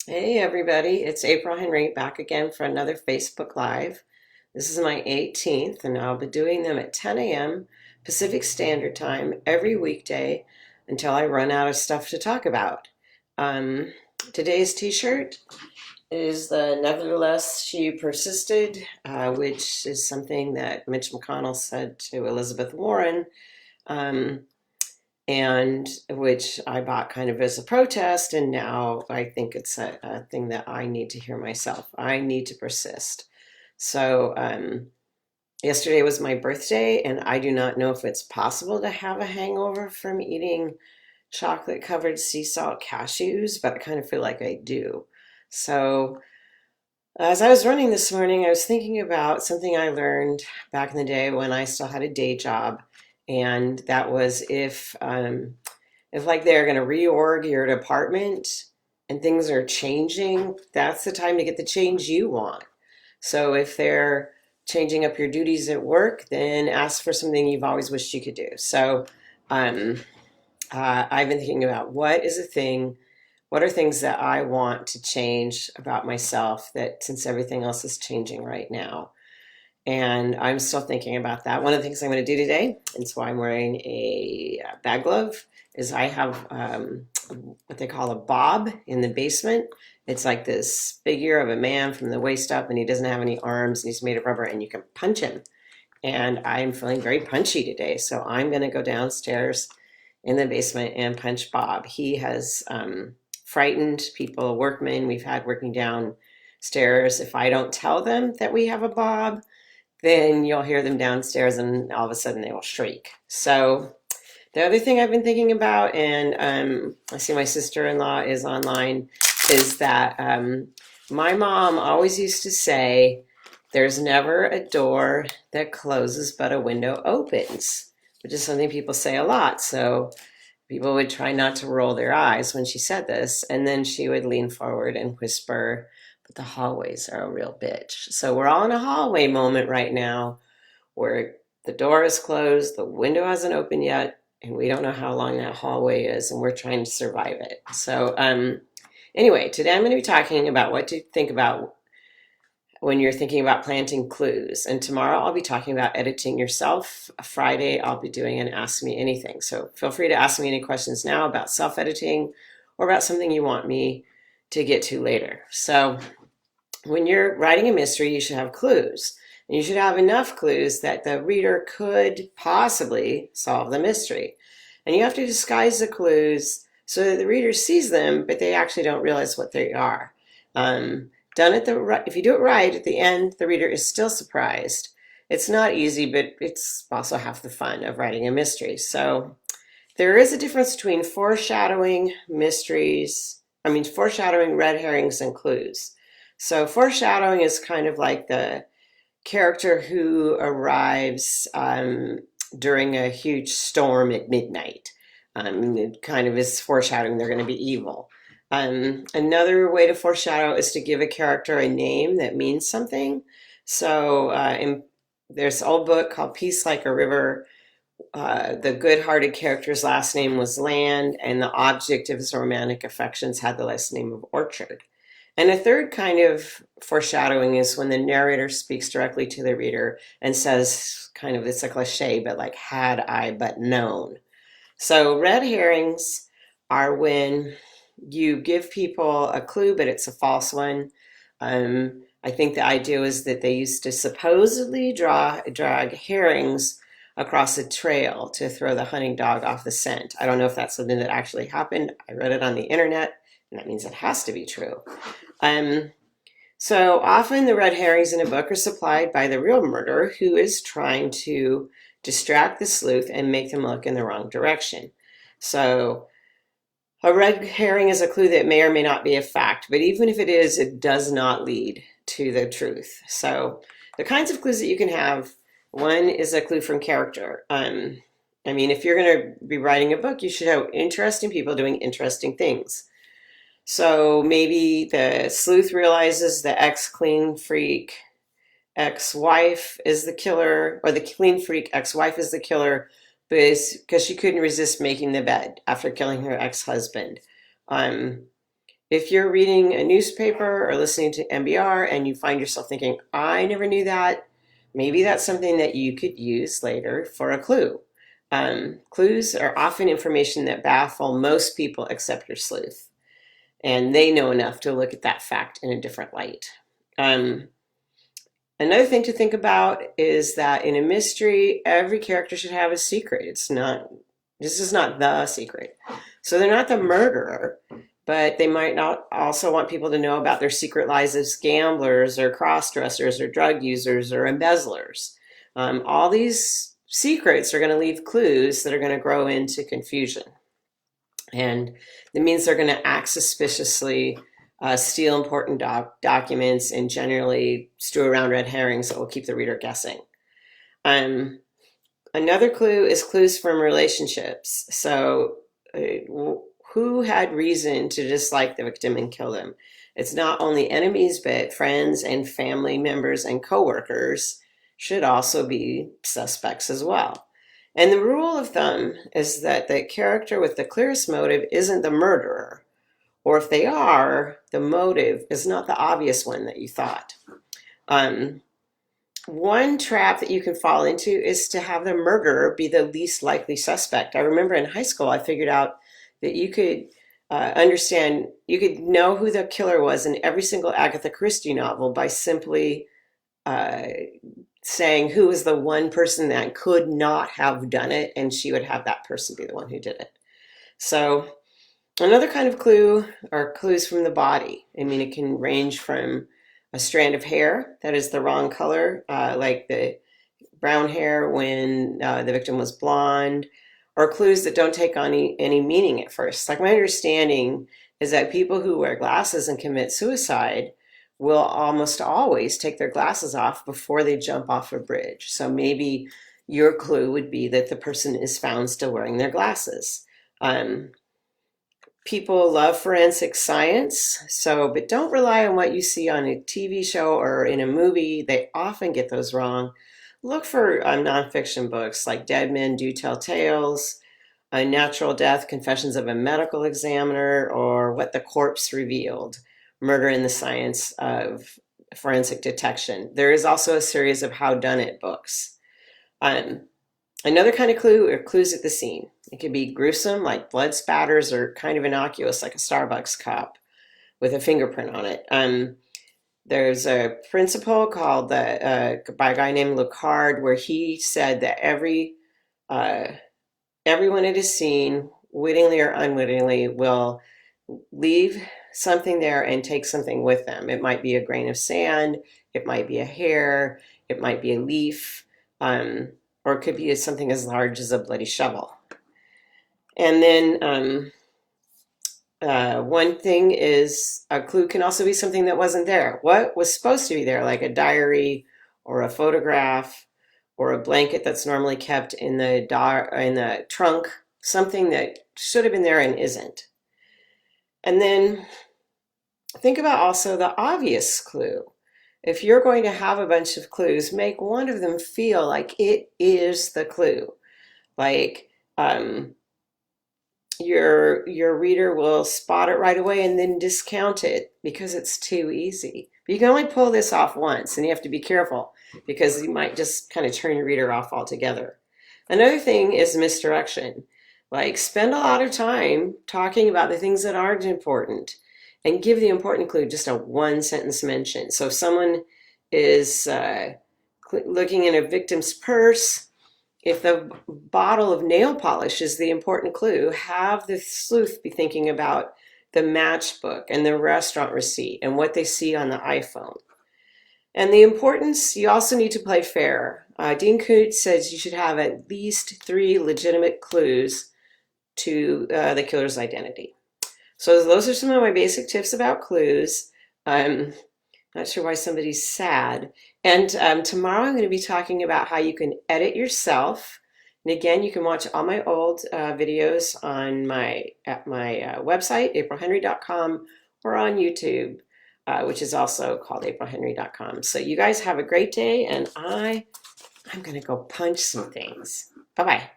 Hey everybody, it's April Henry back again for another Facebook Live. This is my 18th, and I'll be doing them at 10 a.m. Pacific Standard Time every weekday until I run out of stuff to talk about. Um, Today's t-shirt is the Nevertheless She Persisted, which is something that Mitch McConnell said to Elizabeth Warren. Um, and which I bought kind of as a protest, and now I think it's a thing that I need to hear myself. I need to persist. So, yesterday was my birthday, and I do not know if it's possible to have a hangover from eating chocolate covered sea salt cashews, but I kind of feel like I do. So, as I was running this morning, I was thinking about something I learned back in the day when I still had a day job, and that was if like they're going to reorg your department and things are changing, that's the time to get the change you want. So if they're changing up your duties at work, then ask for something you've always wished you could do. So um, I've been thinking about what are things that I want to change about myself that since everything else is changing right now. And I'm still thinking about that. One of the things I'm going to do today, and so I'm wearing a bag glove, is I have what they call a bob in the basement. It's like this figure of a man from the waist up, and he doesn't have any arms, and he's made of rubber, and you can punch him. And I'm feeling very punchy today, so I'm going to go downstairs in the basement and punch Bob. He has frightened people, workmen we've had working downstairs. If I don't tell them that we have a Bob, then you'll hear them downstairs and all of a sudden they will shriek. So the other thing I've been thinking about, and I see my sister-in-law is online, is that my mom always used to say, there's never a door that closes but a window opens, which is something people say a lot. So people would try not to roll their eyes when she said this, and then she would lean forward and whisper, but the hallways are a real bitch. So we're all in a hallway moment right now where the door is closed, the window hasn't opened yet, and we don't know how long that hallway is, and we're trying to survive it. So, anyway, today I'm going to be talking about what to think about when you're thinking about planting clues. And tomorrow I'll be talking about editing yourself. Friday I'll be doing an Ask Me Anything. So feel free to ask me any questions now about self-editing or about something you want me to get to later. So when you're writing a mystery, you should have clues. And you should have enough clues that the reader could possibly solve the mystery. And you have to disguise the clues so that the reader sees them, but they actually don't realize what they are. If you do it right at the end, the reader is still surprised. It's not easy, but it's also half the fun of writing a mystery. So there is a difference between foreshadowing, red herrings, and clues. So foreshadowing is kind of like the character who arrives during a huge storm at midnight. It kind of is foreshadowing they're going to be evil. Another way to foreshadow is to give a character a name that means something. So there's an old book called Peace Like a River. The good-hearted character's last name was Land, and the object of his romantic affections had the last name of Orchard. And a third kind of foreshadowing is when the narrator speaks directly to the reader and says, kind of, it's a cliche, but like, had I but known. So red herrings are when you give people a clue, but it's a false one. I think the idea is that they used to supposedly drag herrings across a trail to throw the hunting dog off the scent. I don't know if that's something that actually happened. I read it on the internet, and that means it has to be true. So often the red herrings in a book are supplied by the real murderer who is trying to distract the sleuth and make them look in the wrong direction. So a red herring is a clue that may or may not be a fact, but even if it is, it does not lead to the truth. So the kinds of clues that you can have, one is a clue from character. If you're going to be writing a book, you should have interesting people doing interesting things. So maybe the sleuth realizes the ex-clean freak ex-wife is the killer, or the clean freak ex-wife is the killer, because she couldn't resist making the bed after killing her ex-husband. Um, if you're reading a newspaper or listening to NBR and you find yourself thinking, I never knew that, maybe that's something that you could use later for a clue. Clues are often information that baffle most people except your sleuth, and they know enough to look at that fact in a different light. Another thing to think about is that in a mystery, every character should have a secret. This is not the secret. So they're not the murderer, but they might not also want people to know about their secret lives as gamblers or cross-dressers or drug users or embezzlers. All these secrets are going to leave clues that are going to grow into confusion. And that means they're going to act suspiciously, steal important documents, and generally strew around red herrings that will keep the reader guessing. Another clue is clues from relationships. So who had reason to dislike the victim and kill them? It's not only enemies, but friends and family members and coworkers should also be suspects as well. And the rule of thumb is that the character with the clearest motive isn't the murderer, or if they are, the motive is not the obvious one that you thought. One trap that you can fall into is to have the murderer be the least likely suspect. I remember in high school, I figured out that you could you could know who the killer was in every single Agatha Christie novel by simply saying who was the one person that could not have done it, and she would have that person be the one who did it. So another kind of clue are clues from the body. I mean, it can range from a strand of hair that is the wrong color, like the brown hair when the victim was blonde, or clues that don't take on any meaning at first. Like, my understanding is that people who wear glasses and commit suicide will almost always take their glasses off before they jump off a bridge. So maybe your clue would be that the person is found still wearing their glasses. People love forensic science, but don't rely on what you see on a TV show or in a movie. They often get those wrong. Look for nonfiction books like Dead Men Do Tell Tales, A Natural Death, Confessions of a Medical Examiner, or What the Corpse Revealed, Murder in the Science of Forensic Detection. There is also a series of How Done It books. Another kind of clue are clues at the scene. It can be gruesome, like blood spatters, or kind of innocuous, like a Starbucks cup with a fingerprint on it. There's a principle called by a guy named Lucard, where he said that everyone at a scene, wittingly or unwittingly, will leave something there and take something with them. It might be a grain of sand, it might be a hair, it might be a leaf, or it could be something as large as a bloody shovel. And then one thing is, a clue can also be something that wasn't there. What was supposed to be there, like a diary or a photograph or a blanket that's normally kept in the trunk, something that should have been there and isn't. And then think about also the obvious clue. If you're going to have a bunch of clues, make one of them feel like it is the clue. Like your reader will spot it right away and then discount it because it's too easy. But you can only pull this off once, and you have to be careful because you might just kind of turn your reader off altogether. Another thing is misdirection. Like, spend a lot of time talking about the things that aren't important and give the important clue just a one-sentence mention. So if someone is looking in a victim's purse, if the bottle of nail polish is the important clue, have the sleuth be thinking about the matchbook and the restaurant receipt and what they see on the iPhone. And the importance, you also need to play fair. Dean Koontz says you should have at least 3 legitimate clues to the killer's identity. So those are some of my basic tips about clues. I'm not sure why somebody's sad. And tomorrow I'm going to be talking about how you can edit yourself. And again, you can watch all my old videos on at my website, aprilhenry.com, or on YouTube, which is also called aprilhenry.com. So you guys have a great day, and I'm going to go punch some things. Bye-bye.